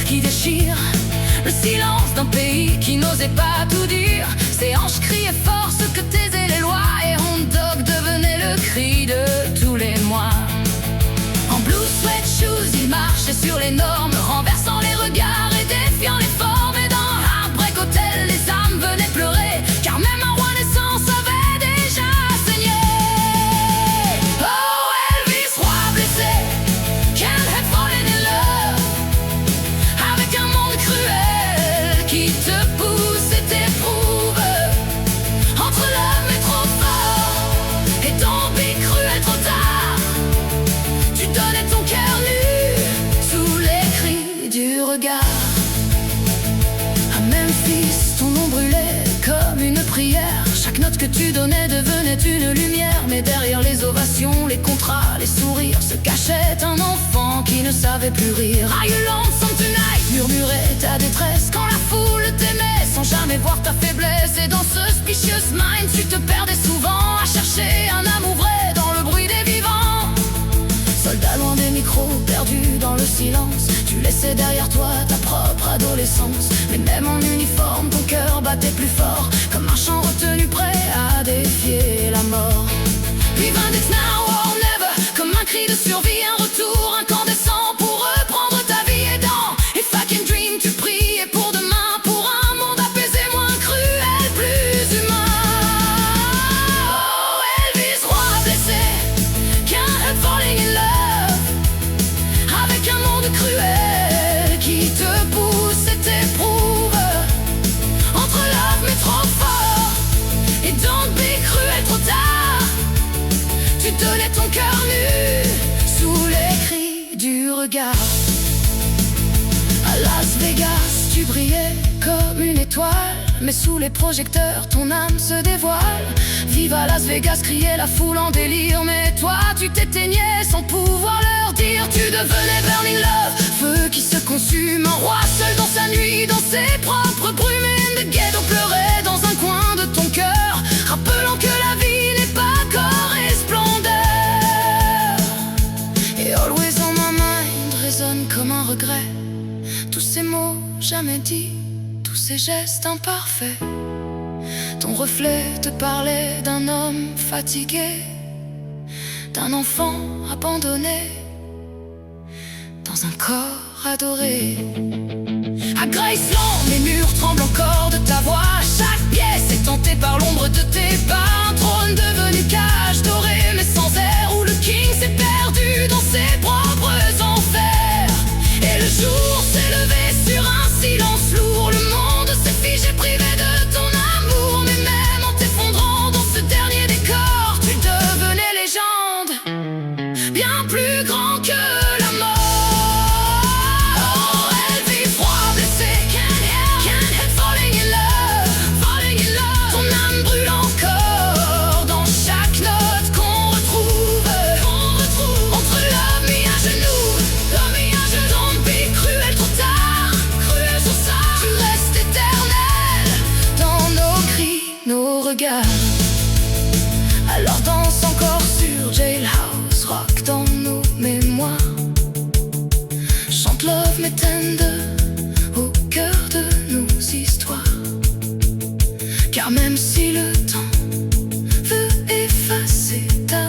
colère qui déchire, le silence d'un pays qui n'osait pas tout dire. Ses hanches criaient fort ce que taisaient les lois, et Hound Dog devenait le cri de tous les mois. En blue sweat shoes, il marchait sur les normes, renversant les regards et défiant les formes. Et dans Heartbreak Hotel, les âmes venaient pleurer, car même un roi naissance avait déjà saigné. Oh Elvis, roi blessé, can't help falling in love, avec un monde cruel qui te pousse et t'éprouve. Entre l'homme et trop fort et tomber cruel trop tard, tu donnais ton cœur nu sous les cris du regard. À Memphis, ton nom brûlait comme une prière. Chaque note que tu donnais devenait une lumière. Mais derrière les ovations, les contrats, les sourires, se cachait un enfant qui ne savait plus rire. Are you lonesome tonight? Murmurait ta détresse quand la foule t'aimait sans jamais voir ta faiblesse. Et dans ce suspicious mind, tu te perdais souvent à chercher un amour vrai dans le bruit des vivants. Soldat loin des micros, perdu dans le silence, tu laissais derrière toi ta propre adolescence. Mais même en uniforme, ton cœur battait plus fort, comme un chant retenu prêt à défier la mort. Puis vint It's now or never, comme un cri de survie, un retour incandescent pour reprendre ta vie. Et dans If I Can Dream, tu priais pour demain, pour un monde apaisé, moins cruel, plus humain. Oh Elvis, roi blessé, can't help falling in love, avec un monde cruel qui te pousse et t'éprouve. Entre love mais trop fort et don't be cruel trop tard, tu donnais ton cœur nu sous les cris du regard. À Las Vegas, tu brillais comme une étoile, mais sous les projecteurs, ton âme se dévoile. Vive à Las Vegas, criait la foule en délire. Mais toi, tu t'éteignais sans pouvoir leur dire. Tu devenais burning love, feu qui se consume. Un roi seul dans sa nuit, dans ses propres brumes. Et the ghetto pleurait dans un coin de ton cœur, rappelant que la vie n'est pas corps et splendeur. Et always on my mind résonne comme un regret, tous ces mots jamais dits, tous ces gestes imparfaits. Ton reflet te parlait d'un homme fatigué, d'un enfant abandonné dans un corps adoré. À Graceland, les murs tremblent encore de ta voix. Chaque pièce est tentée par l'ombre de tes pas. Un trône devenu cage dorée mais sans air, où le king s'est perdu dans ses propres enfers. Et le jour s'est levé sur un silence lourd. Le monde s'est figé privé de ton amour. Mais même en t'effondrant dans ce dernier décor, tu devenais légende, bien plus grand que la mort. Oh Elvis, froid blessé, can't help falling in love. Ton âme brûle encore dans chaque note qu'on retrouve. Entre l'homme et à genoux, don't be cruel trop tard, cruel sur ça. Tu restes éternel dans nos cris, nos regards. Alors danse encore sur Jailhouse Rock dans nos mémoires. Chante love mais tender au cœur de nos histoires. Car même si le temps veut effacer ta